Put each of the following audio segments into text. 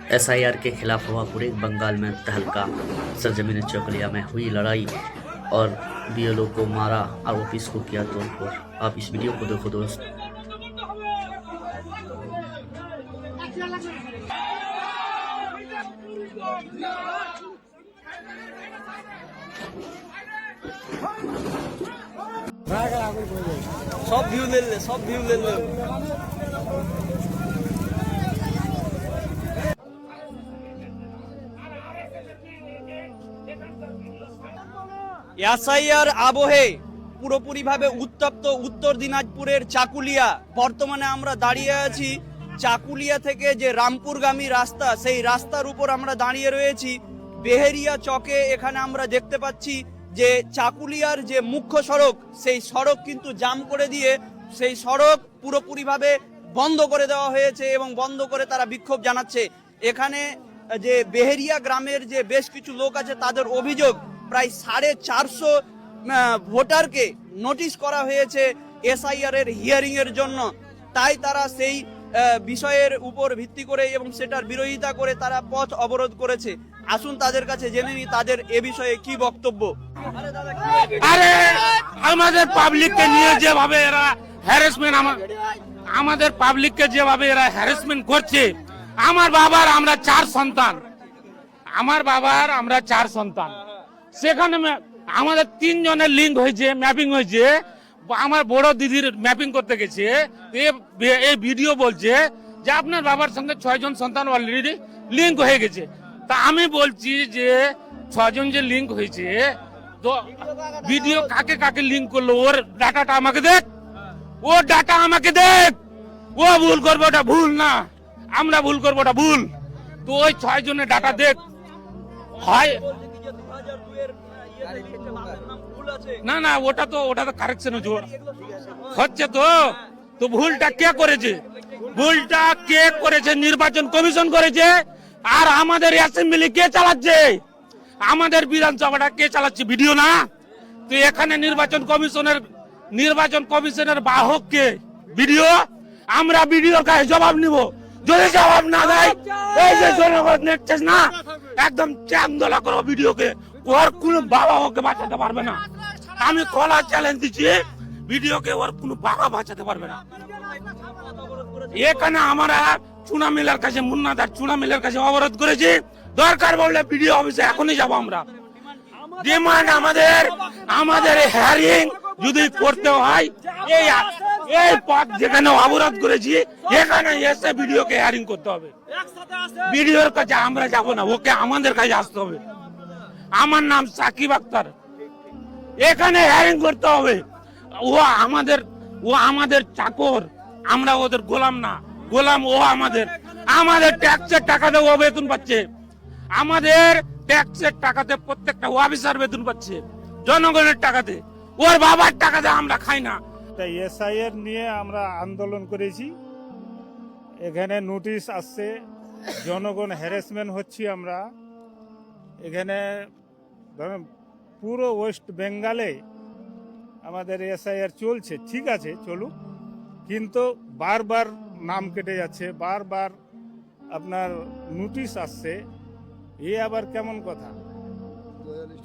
SIR के खिलाफ हुआ पूरे बंगाल में तहलका। सरजमीन चौकलिया में हुई लड़ाई और बीएलओ को मारा, आरोपी को किया तोड़फोड़। आप इस वीडियो को देखो दोस्त। सब व्यू ले ले, सब व्यू ले ले। এসআইআর আবহে পুরোপুরিভাবে উত্তপ্ত উত্তর দিনাজপুরের চাকুলিয়া। বর্তমানে আমরা দাঁড়িয়ে আছি চাকুলিয়া থেকে যে রামপুরগামী রাস্তা, সেই রাস্তার উপর আমরা দাঁড়িয়ে রয়েছি। বেহেরিয়া চকে এখানে আমরা দেখতে পাচ্ছি যে চাকুলিয়ার যে মুখ্য সড়ক, সেই সড়ক কিন্তু জাম করে দিয়ে সেই সড়ক পুরোপুরিভাবে বন্ধ করে দেওয়া হয়েছে এবং বন্ধ করে তারা বিক্ষোভ জানাচ্ছে। এখানে যে বেহেরিয়া গ্রামের যে বেশ কিছু লোক আছে, তাদের অভিযোগ প্রায় 450 ভোটারকে নোটিশ করা হয়েছে এসআইআর এর হিয়ারিং এর জন্য। তাই তারা সেই বিষয়ের উপর ভিত্তি করে এবং সেটার বিরোধিতা করে তারা পথ অবরোধ করেছে। আসুন তাদের কাছে জেনে নিই তাদের এ বিষয়ে কি বক্তব্য। আরে আমাদের পাবলিককে নিয়ে যেভাবে এরা হ্যারাসমেন্ট, আমাদের পাবলিককে যেভাবে এরা হ্যারাসমেন্ট করছে। আমার বাবার আমরা 4 সন্তান, সেখানে আমাদের 3 জনের লিঙ্ক হয়েছে, ম্যাপিং হয়েছে। আমার বড় দিদির ম্যাপিং করতে গেছে, এই ভিডিও বলছে যে আপনার বাবার সঙ্গে 6 জন সন্তান অলরেডি লিঙ্ক হয়ে গেছে। তা আমি বলছি যে 6 জন যে লিঙ্ক হয়েছে, তো ভিডিও কাকে কাকে লিঙ্ক করলো, ওর ডাটাটা আমাকে দেখ, ও ডাটা আমাকে দেখ। ও ভুল করবো, ওটা ভুল না, আমরা ভুল করবো, ওটা ভুল। তো ওই 6 জনের ডাটা দেখ। হয় না না, ওটা তো কারেকশন হচ্ছে। তো ভুলটা কে করেছে? ভুলটা কে করেছে? নির্বাচন কমিশন করেছে। আর আমাদের অ্যাসেম্বলি কে চালাচ্ছে? আমাদের বিধানসভাটা কে চালাচ্ছে? ভিডিও না। তো এখানে নির্বাচন কমিশনের বাহক কে? ভিডিও। আমরা ভিডিওর কাছে জবাব নিব। যদি জবাব না দেয়, এই যে জনগণ দেখছে না, একদম চ্যাংদোলা করো ভিডিওকে। ওর কোনো বাবা ওকে বাঁচাতে পারবে না। আমি খোলা চ্যালেঞ্জ দিচ্ছি, ভিডিওকে ওর কোনো বাবা বাঁচাতে পারবে না। এখানে আমরা চুনা মিলের কাছে, মুন্নাদার চুনা মিলের কাছে অবরোধ করেছি। দরকার বললে ভিডিও অফিসে এখনই যাবো আমরা। ডিমান্ড আমাদের হেয়ারিং যদি করতে হয়, এই পথ যেখানে অবরোধ করেছি, এখানে এসে ভিডিওকে হেয়ারিং করতে হবে। ভিডিওর কাছে আমরা যাব না, ওকে আমাদের কাছে আসতে হবে। আমার নাম সাকিব আক্তার, এখানে হেয়ারিং করতে হবে। ও আমাদের চাকর, আমরা ওদের গোলাম না। গোলাম ও আমাদের ট্যাক্সের টাকাতে ও বেতন পাচ্ছে। আমাদের ট্যাক্সের টাকাতে প্রত্যেকটা অফিসার বেতন পাচ্ছে, জনগণের টাকাতে। ওর বাবার টাকাতে আমরা খাই না। এসআইআর নিয়ে আমরা আন্দোলন করেছি। এখানে নোটিশ আসছে, জনগণ হ্যারাসমেন্ট হচ্ছি আমরা। এখানে ধরেন পুরো ওয়েস্ট বেঙ্গলে আমাদের এসআইআর চলছে, ঠিক আছে চলুক, কিন্তু বারবার নাম কেটে যাচ্ছে, বারবার আপনার নোটিশ আসছে। এ আবার কেমন কথা?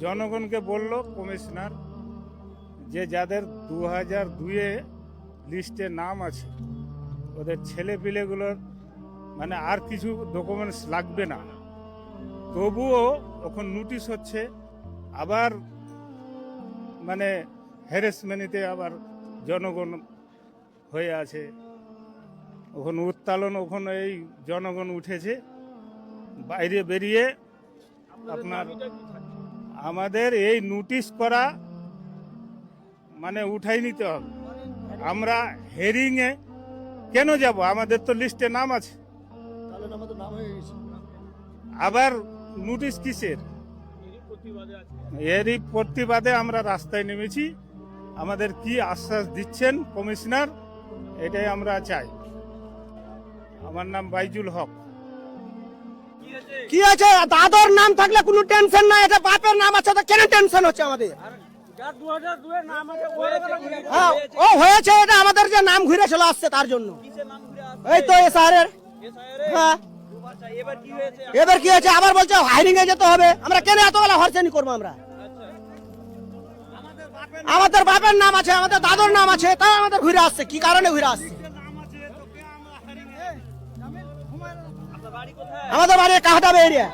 জনগণকে বলল কমিশনার যে যাদের 2002-এ লিস্টে নাম আছে, ওদের ছেলে পিলেগুলোর মানে আর কিছু ডকুমেন্টস লাগবে না। তবুও এখন নোটিশ হচ্ছে, আবার মানে হ্যারাসমেন্টে আবার জনগণ হয়ে আছে। ওখানে উত্তালন, ওখানে এই জনগণ উঠেছে বাইরে বেরিয়ে। আপনার আমাদের এই নোটিশ করা মানে উঠাই নিতে হবে। আমরা হেয়ারিংয়ে কেন যাব? আমাদের তো লিস্টে নাম আছে, আবার নোটিশ কিসের? এরই প্রতিবাদে আমরা রাস্তায় নেমেছি। আমাদের কি আশ্বাস দিচ্ছেন কমিশনার, এটাই আমরা চাই। আমার নাম বাইজুল হক। কি আছে? দাদর নাম থাকলে কোনো টেনশন নাই, এটা বাপের নাম আছে, তো কেন টেনশন হচ্ছে আমাদের? হ্যাঁ, ও হয়েছে, এটা আমাদের যে নাম ঘুরে চলে আসছে তার জন্য। এই তো এসআইআর। হ্যাঁ, আচ্ছা, এবার কি হয়েছে? এবার কি হয়েছে আবার বলছে হায়ারিং এ যেতে হবে। আমরা কেন এতবেলা হরসেনি করবো? আমরা আচ্ছা, আমাদের বাপের নাম আছে, আমাদের দাদুর নাম আছে, তাই আমাদের ঘুরে আসছে। কি কারণে ঘুরে আসছে? আপনার বাড়ি কোথায়? আমাদের বাড়ি কাহাটাবে এরিয়া।